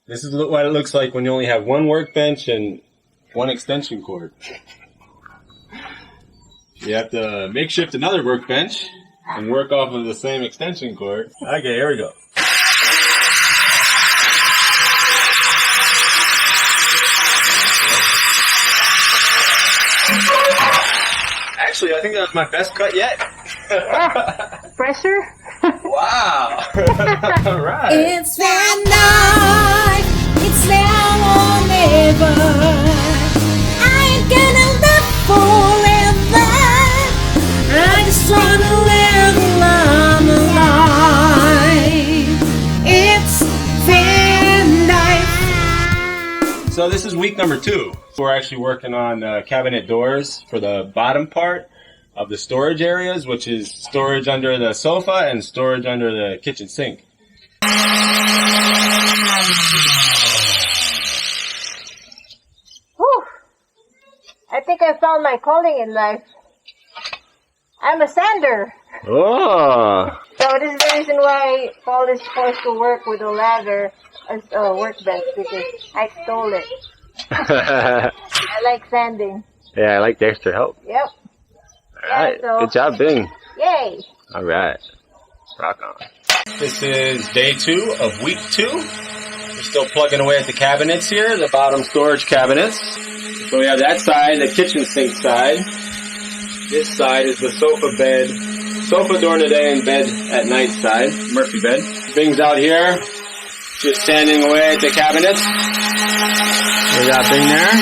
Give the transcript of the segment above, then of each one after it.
This is what it looks like when you only have one workbench and one extension cord. You have to makeshift another workbench and work off of the same extension cord. Okay, here we go. Actually, I think that was my best cut yet. Pressure? Wow. All right. It's that night. It's now or never. I ain't gonna live forever. I just wanna live a long life. It's that night. So this is week number 2. We're actually working on cabinet doors for the bottom part of the storage areas, which is storage under the sofa and storage under the kitchen sink. Whew. I think I found my calling in life. I'm a sander. Oh. So this is the reason why Paul is forced to work with a ladder as a workbench, because I stole it. I like sanding. Yeah, I like the extra help. Yep. Alright, so, good job, Bing. Yay! Alright, rock on. This is day 2 of week 2. We're still plugging away at the cabinets here, the bottom storage cabinets. So we have that side, the kitchen sink side. This side is the sofa bed, sofa during the day and bed at night side, Murphy bed. Bing's out here, just sanding away at the cabinets. We got Bing there.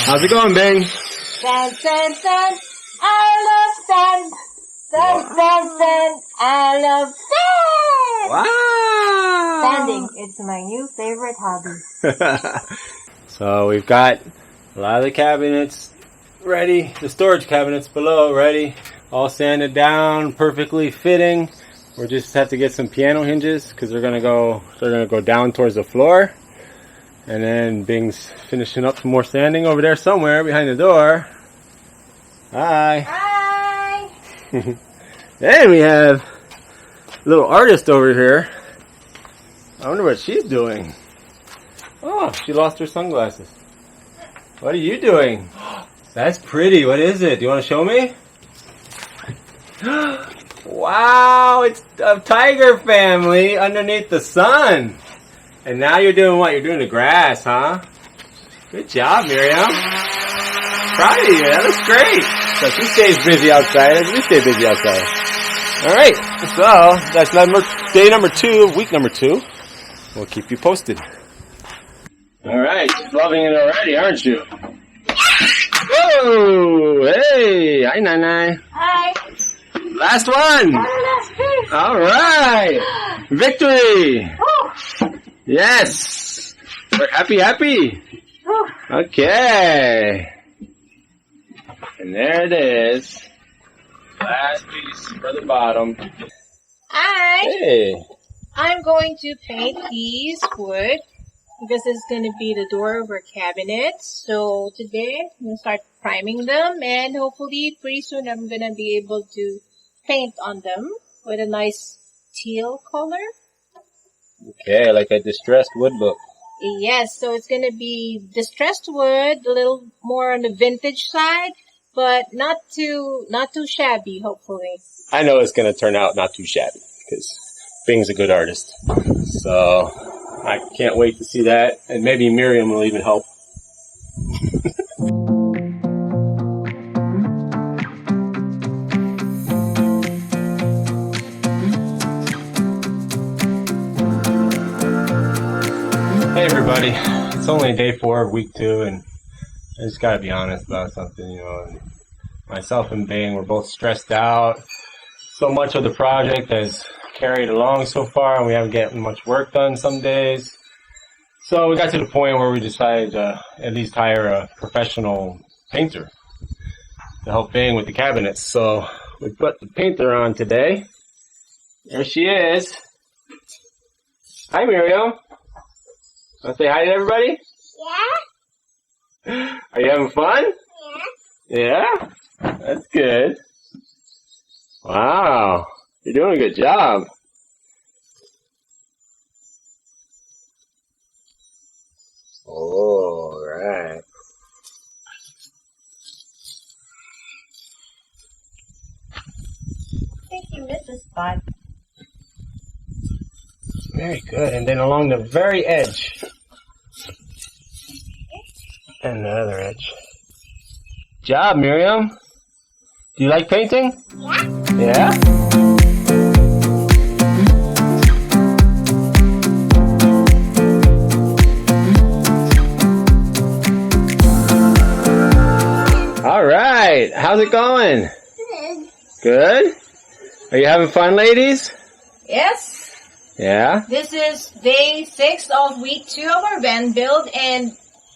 How's it going, Bing? Sand, sand, sand. I love sand. Sand, sand, sand. I love sand. Wow! Sanding. It's my new favorite hobby. So we've got a lot of the cabinets ready, the storage cabinets below ready, all sanded down, perfectly fitting. We just have to get some piano hinges because they're gonna go down towards the floor. And then Bing's finishing up some more sanding over there somewhere behind the door. Hi. Hi. And we have a little artist over here. I wonder what she's doing. Oh, she lost her sunglasses. What are you doing? That's pretty. What is it? Do you want to show me? Wow, it's a tiger family underneath the sun. And now you're doing what? You're doing the grass, huh? Good job, Miriam. Proud of you. That looks great. So she stays busy outside as we stay busy outside. All right. So that's day number 2 of week number 2. We'll keep you posted. All right. Loving it already, aren't you? Whoa! Hey! Hi, Nai. Hi. Last one. Last piece. All right. Victory. Oh. Yes! We're happy. Oh. Okay. And there it is. Last piece for the bottom. Hi. Hey. I'm going to paint these wood because it's going to be the door of our cabinet. So today I'm going to start priming them, and hopefully pretty soon I'm going to be able to paint on them with a nice teal color. Okay, like a distressed wood look. Yes, so it's going to be distressed wood, a little more on the vintage side, but not too shabby, hopefully. I know it's going to turn out not too shabby because Bing's a good artist. So I can't wait to see that, and maybe Miriam will even help. Hey everybody, it's only day 4 of week 2, and I just gotta be honest about something, and myself and Bing, we're both stressed out. So much of the project has carried along so far, and we haven't gotten much work done some days. So we got to the point where we decided to at least hire a professional painter to help Bing with the cabinets. So we put the painter on today. There she is. Hi Miriam. Want to say hi to everybody? Yeah? Are you having fun? Yeah. Yeah? That's good. Wow, you're doing a good job. All right. I think you missed a spot. Very good. And then along the very edge. And the other edge. Good job, Miriam. Do you like painting? Yeah. Yeah? All right. How's it going? Good. Good? Are you having fun, ladies? Yes. Yeah? This is day 6 of week 2 of our van build, and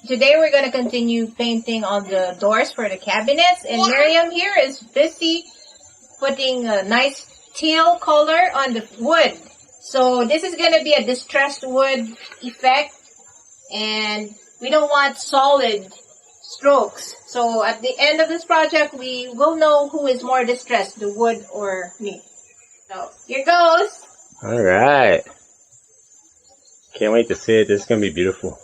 today we're going to continue painting on the doors for the cabinets, and Miriam here is busy putting a nice teal color on the wood. So this is going to be a distressed wood effect, and we don't want solid strokes. So at the end of this project, we will know who is more distressed, the wood or me. So here goes. All right. Can't wait to see it. This is going to be beautiful.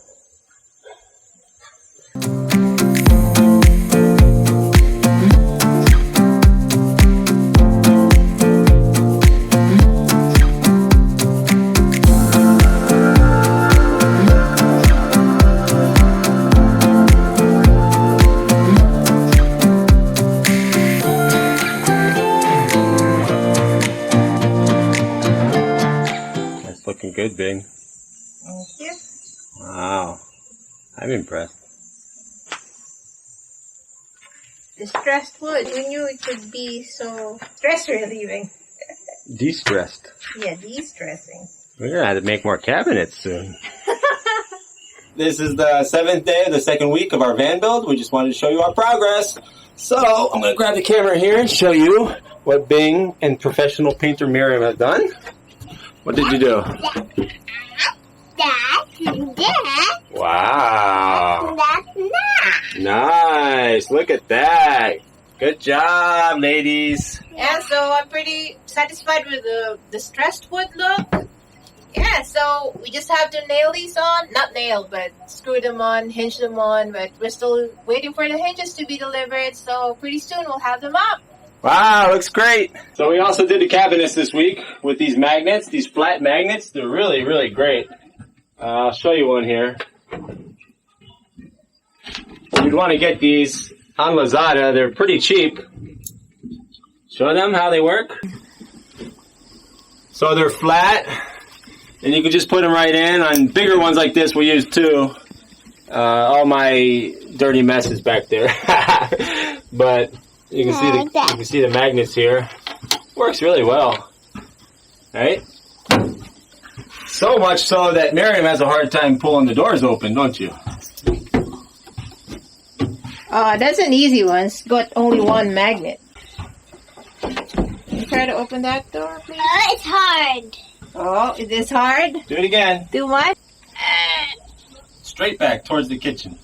Looking good, Big. Thank you. Wow. I'm impressed. Distressed wood. Who knew it could be so stress relieving? De-stressed. Yeah, de-stressing. We're going to have to make more cabinets soon. This is the 7th day of the 2nd week of our van build. We just wanted to show you our progress. So, I'm going to grab the camera here and show you what Bing and professional painter Miriam have done. What did you do? That. Wow. That's Nice. Look at that. Good job, ladies. Yeah, so I'm pretty satisfied with the distressed wood look. Yeah, so we just have to nail these on. Not nail, but screw them on, hinge them on. But we're still waiting for the hinges to be delivered. So pretty soon we'll have them up. Wow, looks great. So we also did the cabinets this week with these magnets, these flat magnets. They're really, really great. I'll show you one here. You'd want to get these on Lazada. They're pretty cheap. Show them how they work. So they're flat, and you can just put them right in. On bigger ones like this, we use 2. All my dirty messes back there. But you can see the magnets here. Works really well, right? So much so that Miriam has a hard time pulling the doors open, don't you? That's an easy one. It's got only one magnet. Can you try to open that door, please? it's hard. Oh, is this hard? Do it again. Do what? Straight back towards the kitchen.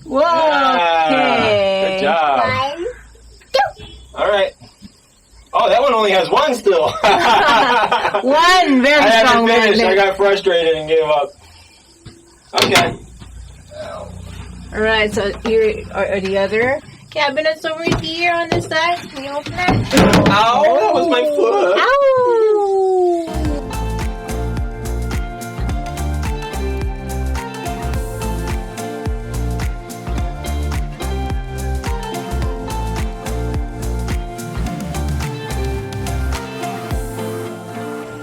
Whoa, Yeah, okay. good job. 1, 2. All right. Oh, that one only has 1 still. One very I haven't strong finished. I magnet. got frustrated and gave up. Okay. Alright, so here are the other cabinets over here on this side. Can you open that? Ow, that was my foot. Ow!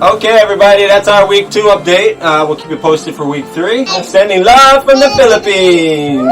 Okay, everybody, that's our week 2 update. We'll keep you posted for week 3. Sending love from the Philippines.